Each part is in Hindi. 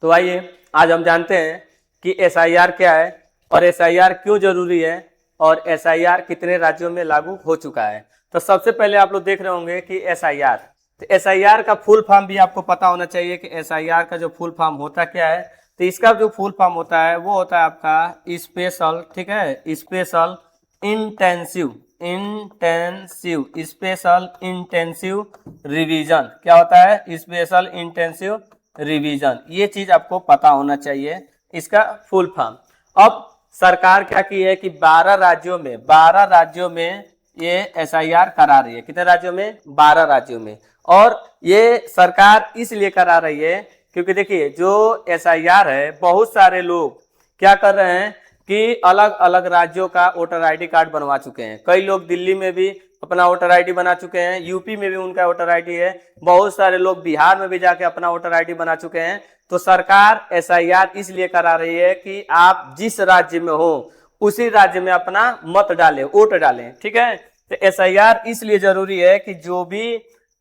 तो आइए आज हम जानते हैं कि एसआईआर क्या है और एसआईआर क्यों जरूरी है और एसआईआर कितने राज्यों में लागू हो चुका है। तो सबसे पहले आप लोग देख रहे होंगे कि एसआईआर, तो एसआईआर का फुल फॉर्म भी आपको पता होना चाहिए कि एसआईआर का जो फुल फॉर्म होता क्या है। तो इसका जो फुल फॉर्म होता है वो होता है आपका स्पेशल, ठीक है, special intensive special intensive revision. क्या होता है? Special intensive revision. ये चीज आपको पता होना चाहिए, इसका फुल फॉर्म। अब सरकार क्या की है कि 12 राज्यों में ये एसआईआर करा रही है। कितने राज्यों में? 12 राज्यों में। और ये सरकार इसलिए करा रही है क्योंकि देखिए जो एसआईआर है, बहुत सारे लोग क्या कर रहे हैं कि अलग अलग राज्यों का वोटर आईडी कार्ड बनवा चुके हैं। कई लोग दिल्ली में भी अपना वोटर आईडी बना चुके हैं, यूपी में भी उनका वोटर आईडी है, बहुत सारे लोग बिहार में भी जाके अपना वोटर आईडी बना चुके हैं। तो सरकार एसआईआर इसलिए करा रही है कि आप जिस राज्य में हो उसी राज्य में अपना मत डालें, वोट डालें, ठीक है। तो एसआईआर इसलिए जरूरी है कि जो भी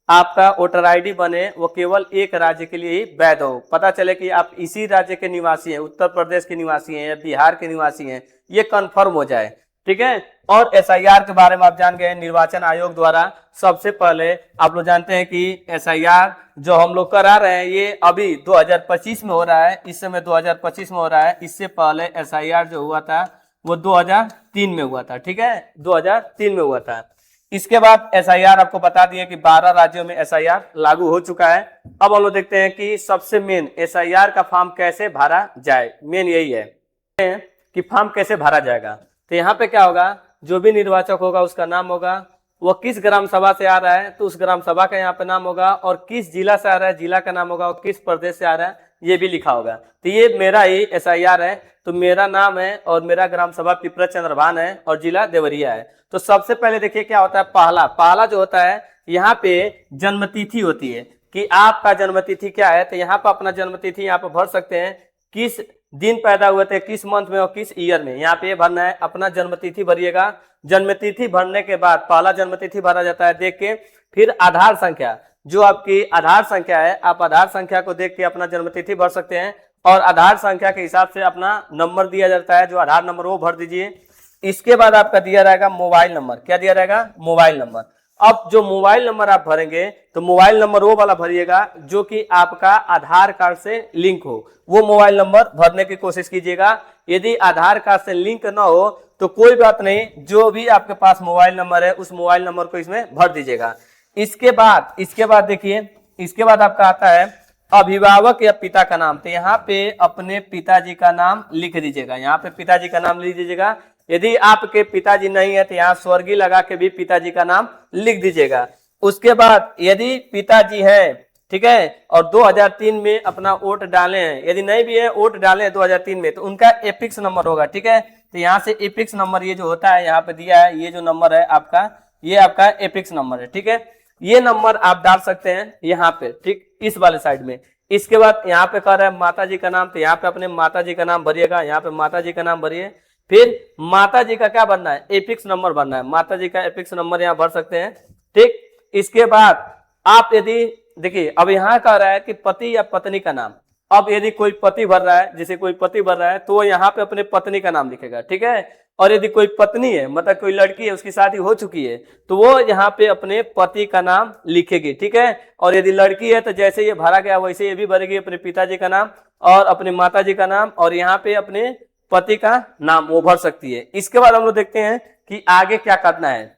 आपका वोटर आईडी बने वो केवल एक राज्य के लिए ही वैध हो। पता चले कि आप इसी राज्य के निवासी हैं, उत्तर प्रदेश के निवासी हैं या बिहार के निवासी हैं, ये कंफर्म हो जाए, ठीक है। और एसआईआर के बारे में आप जान गए, निर्वाचन आयोग द्वारा सबसे पहले आप लोग जानते हैं कि एसआईआर जो हम लोग करा रहे हैं ये अभी 2025 में हो रहा है। इस समय 2025 में हो रहा है। इससे पहले एसआईआर जो हुआ था वो 2003 में हुआ था, ठीक है, 2003 में हुआ था। इसके बाद एसआईआर आपको बता दिए कि 12 राज्यों में एसआईआर लागू हो चुका है। अब हम लोग देखते हैं कि सबसे मेन एसआईआर का फॉर्म कैसे भरा जाए। मेन यही है कि फॉर्म कैसे भरा जाएगा। तो यहाँ पे क्या होगा, जो भी निर्वाचक होगा उसका नाम होगा, वो किस ग्राम सभा से आ रहा है तो उस ग्राम सभा का यहाँ पे नाम होगा, और किस जिला से आ रहा है जिला का नाम होगा, और किस प्रदेश से आ रहा है ये भी लिखा होगा। तो ये मेरा ही एसआईआर है, तो मेरा नाम है और मेरा ग्राम सभा पिपरा चंद्रभान है और जिला देवरिया है। तो सबसे पहले देखिए क्या होता है, पहला जो होता है यहाँ पे जन्मतिथि होती है कि आपका जन्मतिथि क्या है। तो यहाँ पर अपना जन्मतिथि यहाँ पे भर सकते हैं, किस दिन पैदा हुए थे, किस मंथ में और किस ईयर में, यहाँ पे भरना है। अपना जन्मतिथि भरिएगा। जन्मतिथि भरने के बाद पहला जन्मतिथि भरा जाता है देख के, फिर आधार संख्या, जो आपकी आधार संख्या है, आप आधार संख्या को देख के अपना जन्मतिथि भर सकते हैं, और आधार संख्या के हिसाब से अपना नंबर दिया जाता है, जो आधार नंबर वो भर दीजिए। इसके बाद आपका दिया रहेगा मोबाइल नंबर। क्या दिया रहेगा? Mobile number. अब जो मोबाइल नंबर आप भरेंगे तो मोबाइल नंबर वो वाला भरिएगा जो कि आपका आधार कार्ड से लिंक हो, वो मोबाइल नंबर भरने की कोशिश कीजिएगा। यदि आधार कार्ड से लिंक ना हो तो कोई बात नहीं, जो भी आपके पास मोबाइल नंबर है उस मोबाइल नंबर को इसमें भर दीजिएगा। इसके बाद देखिए, इसके बाद आपका आता है अभिभावक या पिता का नाम। तो यहाँ पे अपने पिताजी का नाम लिख दीजिएगा, यहाँ पे पिताजी का नाम लिख दीजिएगा। यदि आपके पिताजी नहीं है तो यहाँ स्वर्गीय लगा के भी पिताजी का नाम लिख दीजिएगा। उसके बाद यदि पिताजी है, ठीक है, और 2003 में अपना वोट डाले हैं, यदि नहीं भी है वोट डाले हैं 2003 में, तो उनका एपिक्स नंबर होगा, ठीक है। तो यहाँ से एपिक्स नंबर ये जो होता है यहाँ पे दिया है, ये जो नंबर है आपका, ये आपका एपिक्स नंबर है, ठीक है। ये नंबर आप डाल सकते हैं यहाँ पे, ठीक, इस वाले साइड में। इसके बाद यहाँ पे कह रहा है माता जी का नाम, तो यहाँ पे अपने माता जी का नाम भरिएगा, यहाँ पे माता जी का नाम भरिए। फिर माता जी का क्या बनना है? एपिक्स नंबर बनना है। माता जी का एपिक्स नंबर यहाँ भर सकते हैं, ठीक। इसके बाद आप यदि देखिए, अब यहाँ कह रहा है कि पति या पत्नी का नाम। अब यदि कोई पति भर रहा है, जैसे कोई पति भर रहा है तो वो यहाँ पे अपने पत्नी का नाम लिखेगा, ठीक है। और यदि कोई पत्नी है, मतलब कोई लड़की है, उसकी शादी हो चुकी है, तो वो यहाँ पे अपने पति का नाम लिखेगी, ठीक है। और यदि लड़की है तो जैसे ये भरा गया वैसे ये भी भरेगी, अपने पिताजी का नाम और अपने माता जी का नाम, और यहाँ पे अपने पति का नाम वो भर सकती है। इसके बाद हम लोग देखते हैं कि आगे क्या करना है।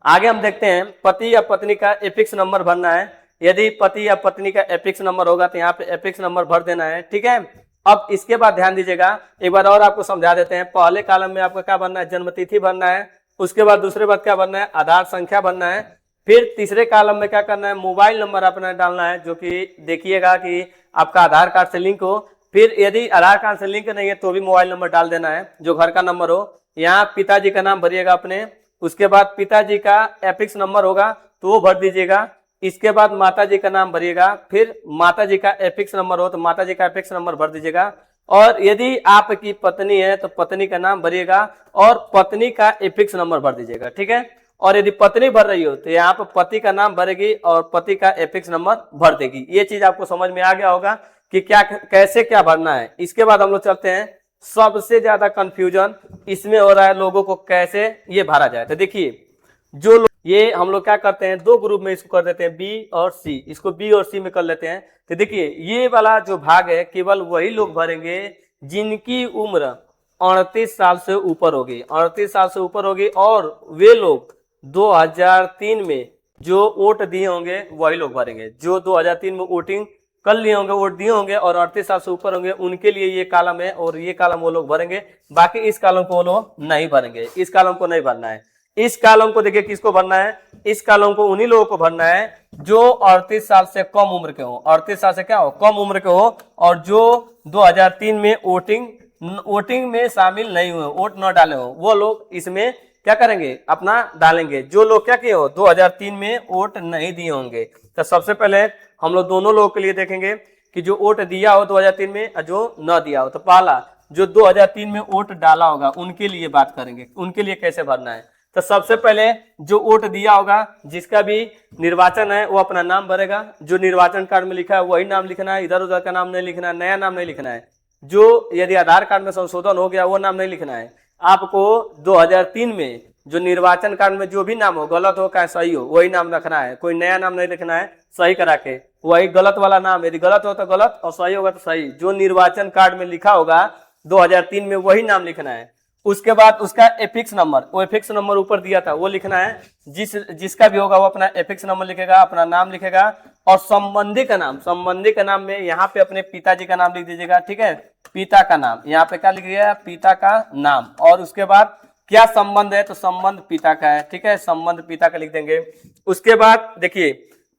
आगे हम देखते हैं पति या पत्नी का एपिक्स नंबर भरना है। यदि पति या पत्नी का एपिक्स नंबर होगा तो यहाँ पे एपिक्स नंबर भर देना है, ठीक है। अब इसके बाद ध्यान दीजिएगा, एक बार और आपको समझा देते हैं। पहले कॉलम में आपका क्या भरना है? जन्मतिथि भरना है। उसके बाद दूसरे बात क्या भरना है? आधार संख्या भरना है। फिर तीसरे कॉलम में क्या करना है? मोबाइल नंबर अपना डालना है, जो कि देखिएगा कि आपका आधार कार्ड से लिंक हो। फिर यदि आधार कार्ड से लिंक नहीं है तो भी मोबाइल नंबर डाल देना है, जो घर का नंबर हो। यहाँ पिताजी का नाम भरिएगा अपने, उसके बाद पिताजी का एपिक्स नंबर होगा तो वो भर दीजिएगा। इसके बाद माता जी का नाम भरिएगा, फिर माता जी का एपिक्स नंबर हो तो माता जी का एपिक्स नंबर भर दीजिएगा। और यदि आपकी पत्नी है तो पत्नी का नाम भरिएगा और पत्नी का एपिक्स नंबर भर दीजिएगा, ठीक है। और यदि पत्नी भर रही हो तो यहाँ पर पति का नाम भरेगी और पति का एपिक्स नंबर भर देगी। ये चीज आपको समझ में आ गया होगा कि क्या कैसे क्या भरना है। इसके बाद हम लोग चलते हैं, सबसे ज्यादा कंफ्यूजन इसमें हो रहा है लोगों को कैसे ये भरा जाए। तो देखिए जो लोग ये हम लोग क्या करते हैं, दो ग्रुप में इसको कर देते हैं, बी और सी। इसको बी और सी में कर लेते हैं। तो देखिए ये वाला जो भाग है केवल वही लोग भरेंगे जिनकी उम्र 38 साल से ऊपर होगी, 38 साल से ऊपर होगी, और वे लोग 2003 में जो वोट दिए होंगे वही लोग भरेंगे। जो 2003 में वोटिंग कर लिए होंगे, वोट दिए होंगे और 38 साल से ऊपर होंगे, उनके लिए ये कॉलम है और ये कॉलम वो लोग भरेंगे। बाकी इस कॉलम को वो लोग नहीं भरेंगे, इस कॉलम को नहीं भरना है। इस कॉलम को देखिए किसको भरना है, इस कॉलम को उन्हीं लोगों को भरना है जो 38 साल से कम उम्र के हो, 38 साल से क्या हो, कम उम्र के हो, और जो 2003 में वोटिंग में शामिल नहीं हुए, वोट न डाले हो, वो लोग इसमें क्या करेंगे, अपना डालेंगे। जो लोग क्या किए हो, 2003 में वोट नहीं दिए होंगे। तो सबसे पहले हम लोग दोनों लोगों के लिए देखेंगे कि जो वोट दिया हो 2003 में और जो न दिया हो। तो पहला जो 2003 में वोट डाला होगा उनके लिए बात करेंगे, उनके लिए कैसे भरना है। तो सबसे पहले जो वोट दिया होगा, जिसका भी निर्वाचन है वो अपना नाम भरेगा। जो निर्वाचन कार्ड में लिखा है वही नाम लिखना है, इधर उधर का नाम नहीं लिखना है, नया नाम नहीं लिखना है। जो यदि आधार कार्ड में संशोधन हो गया वो नाम नहीं लिखना है। आपको 2003 में जो निर्वाचन कार्ड में जो भी नाम हो, गलत हो चाहे सही हो, वही नाम रखना है। कोई नया नाम नहीं लिखना है, सही करा के वही गलत वाला नाम, यदि गलत हो तो गलत और सही होगा तो सही। जो निर्वाचन कार्ड में लिखा होगा 2003 में वही नाम लिखना है। उसके बाद उसका एपिक्स नंबर, वो एपिक्स नंबर ऊपर दिया था वो लिखना है। जिसका भी होगा वो अपना एपिक्स नंबर लिखेगा, अपना नाम लिखेगा, और संबंधी का नाम, संबंधी का नाम में यहाँ पे अपने पिताजी का नाम लिख दीजिएगा, ठीक है। पिता का नाम यहाँ पे क्या लिखिएगा, पिता का नाम, और उसके बाद क्या संबंध है तो संबंध पिता का है, ठीक है, संबंध पिता का लिख देंगे। उसके बाद देखिए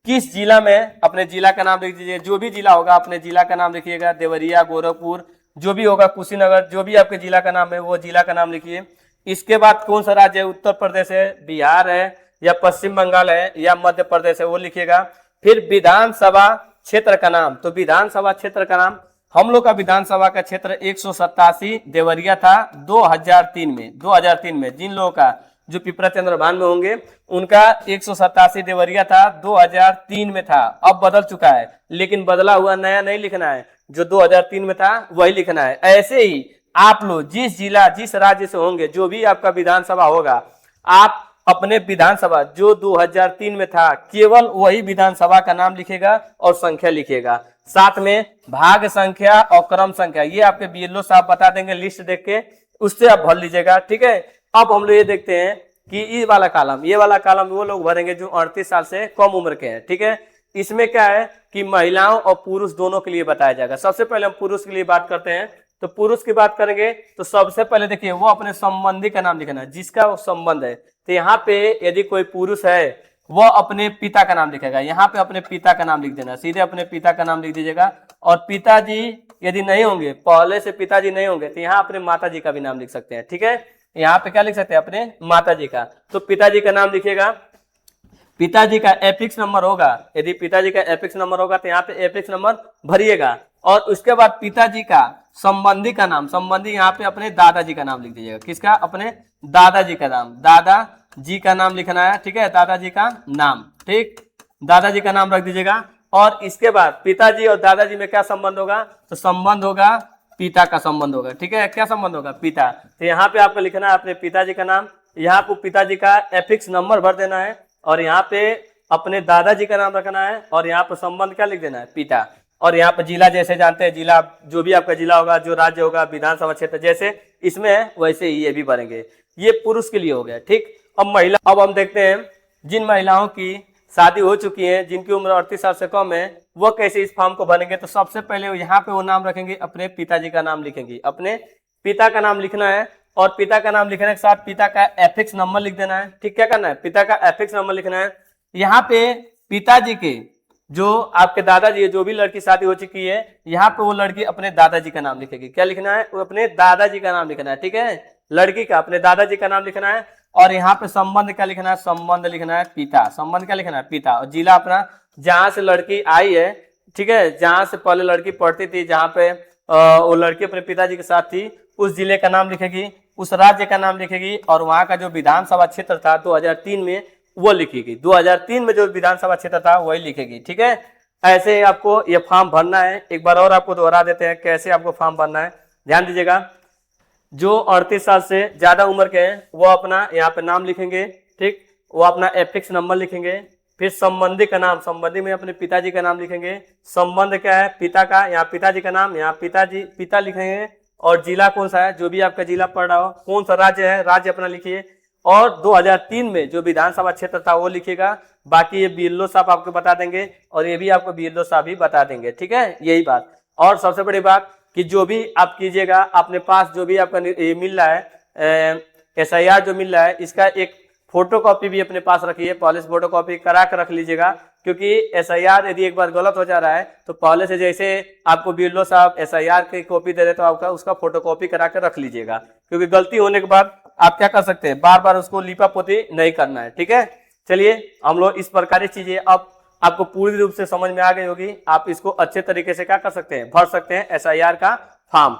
किस जिला में, अपने जिला का नाम लिख दीजिए। जो भी जिला होगा अपने जिला का नाम लिखिएगा, देवरिया, गोरखपुर, जो भी होगा, कुशीनगर, जो भी आपके जिला का नाम है वो जिला का नाम लिखिए। इसके बाद कौन सा राज्य है, उत्तर प्रदेश है, बिहार है, या पश्चिम बंगाल है, या मध्य प्रदेश है, वो लिखिएगा। फिर विधानसभा क्षेत्र का नाम, तो विधानसभा क्षेत्र का नाम, हम लोग का विधानसभा का क्षेत्र 187 देवरिया था 2003 में। 2003 में जिन लोगों का जो पिपरा चंद्रभान में होंगे उनका 187 देवरिया था, 2003 में था। अब बदल चुका है, लेकिन बदला हुआ नया नहीं लिखना है, जो 2003 में था वही लिखना है। ऐसे ही आप लोग जिस जिला जिस राज्य से होंगे, जो भी आपका विधानसभा होगा, आप अपने विधानसभा जो 2003 में था केवल वही विधानसभा का नाम लिखेगा और संख्या लिखेगा। साथ में भाग संख्या और क्रम संख्या ये आपके बीएलओ साहब बता देंगे, लिस्ट देख के उससे आप भर लीजिएगा, ठीक है। अब हम लोग ये देखते हैं कि ये वाला कॉलम वो लोग भरेंगे जो 38 साल से कम उम्र के हैं, ठीक है। इसमें क्या है कि महिलाओं और पुरुष दोनों के लिए बताया जाएगा। सबसे पहले हम पुरुष के लिए बात करते हैं। तो पुरुष की बात करेंगे तो सबसे पहले देखिए वो अपने संबंधी का नाम लिखना है, जिसका वो संबंध है। तो यहाँ पे यदि कोई पुरुष है वो अपने पिता का नाम लिखेगा, यहाँ पे अपने पिता का नाम लिख देना, सीधे अपने पिता का नाम लिख दीजिएगा। और पिताजी यदि नहीं होंगे, पहले से पिताजी नहीं होंगे, तो यहाँ अपने माता जी का भी नाम लिख सकते हैं, ठीक है। यहाँ पे क्या लिख सकते हैं, अपने माता जी का। तो पिताजी का नाम लिखिएगा। पिताजी का एपिक्स नंबर होगा, यदि पिताजी का एपिक्स नंबर होगा तो यहाँ पे एपिक्स नंबर भरिएगा। और उसके बाद पिताजी का संबंधी का नाम, संबंधी यहाँ पे अपने दादाजी का नाम लिख दीजिएगा। किसका, अपने दादाजी का नाम, दादाजी का नाम लिखना है, ठीक है, दादाजी का नाम, ठीक, दादाजी का नाम रख दीजिएगा। और इसके बाद पिताजी और दादाजी में क्या संबंध होगा, तो संबंध होगा पिता का संबंध होगा, ठीक है। क्या संबंध होगा, पिता। तो यहाँ पे आपको लिखना है अपने पिताजी का नाम, यहाँ पे पिताजी का एपिक्स नंबर भर देना है, और यहाँ पे अपने दादाजी का नाम रखना है, और यहाँ पे संबंध क्या लिख देना है, पिता। और यहाँ पे जिला जैसे जानते हैं, जिला जो भी आपका जिला होगा, जो राज्य होगा, विधानसभा क्षेत्र जैसे इसमें है वैसे ही ये भी भरेंगे। ये पुरुष के लिए हो गया, ठीक। अब हम देखते हैं जिन महिलाओं की शादी हो चुकी है, जिनकी उम्र 38 साल से कम है, वो कैसे इस फॉर्म को भरेंगे। तो सबसे पहले यहाँ पे वो नाम रखेंगे, अपने पिताजी का नाम लिखेंगे, अपने पिता का नाम लिखना है। और पिता का नाम लिखने के साथ पिता का एपिक्स नंबर लिख देना है, ठीक। क्या करना है, पिता का एपिक्स नंबर लिखना है। यहाँ पे पिताजी के जो आपके दादाजी, जो भी लड़की शादी हो चुकी है, यहाँ पे वो लड़की अपने दादाजी का नाम लिखेगी। क्या लिखना है, वो अपने दादाजी का नाम लिखना है, ठीक है, लड़की का अपने दादाजी का नाम लिखना है। और यहाँ पे संबंध क्या लिखना है, संबंध लिखना है पिता, संबंध क्या लिखना है, पिता। और जिला अपना जहां से लड़की आई है, ठीक है, जहां से पहले लड़की पढ़ती थी, जहां पे वो लड़की अपने पिताजी के साथ थी, उस जिले का नाम लिखेगी। उस राज्य का नाम लिखेगी और वहां का जो विधानसभा क्षेत्र था 2003 में वो लिखेगी। 2003 में जो विधानसभा क्षेत्र था वही लिखेगी। ठीक है, ऐसे ही आपको ये फॉर्म भरना है। एक बार और आपको दोहरा देते हैं कैसे आपको फॉर्म भरना है, ध्यान दीजिएगा। जो 38 साल से ज्यादा उम्र के हैं वो अपना यहाँ पे नाम लिखेंगे। ठीक, वो अपना एफिक्स नंबर लिखेंगे। फिर संबंधी का नाम, संबंधी में अपने पिताजी का नाम लिखेंगे। संबंध क्या है, पिता का, यहाँ पिताजी का नाम, यहाँ पिता लिखेंगे। और जिला कौन सा है, जो भी आपका जिला पड़ रहा हो, कौन सा राज्य है, राज्य अपना लिखिए। और 2003 में जो विधानसभा क्षेत्र था वो लिखिएगा। बाकी ये बीएलओ साहब आपको बता देंगे और ये भी आपको बीएलओ साहब ही बता देंगे। ठीक है, यही बात। और सबसे बड़ी बात कि जो भी आप कीजिएगा, अपने पास जो भी आपका मिल रहा है SIR जो मिल रहा है, इसका एक फोटो कॉपी भी अपने पास रखिए। पहले से फोटो कॉपी करा कर रख लीजिएगा, क्योंकि SIR यदि एक बार गलत हो जा रहा है तो पहले से जैसे आपको बीएलओ साहब SIR की कॉपी दे रहे तो आपका उसका फोटो कॉपी करा कर रख लीजिएगा, क्योंकि गलती होने के बाद आप क्या कर सकते हैं, बार बार उसको लिपा पोती नहीं करना है। ठीक है, चलिए हम लोग इस प्रकार की चीजें अब आपको पूरी रूप से समझ में आ गई होगी। आप इसको अच्छे तरीके से क्या कर सकते हैं, भर सकते हैं SIR का फॉर्म।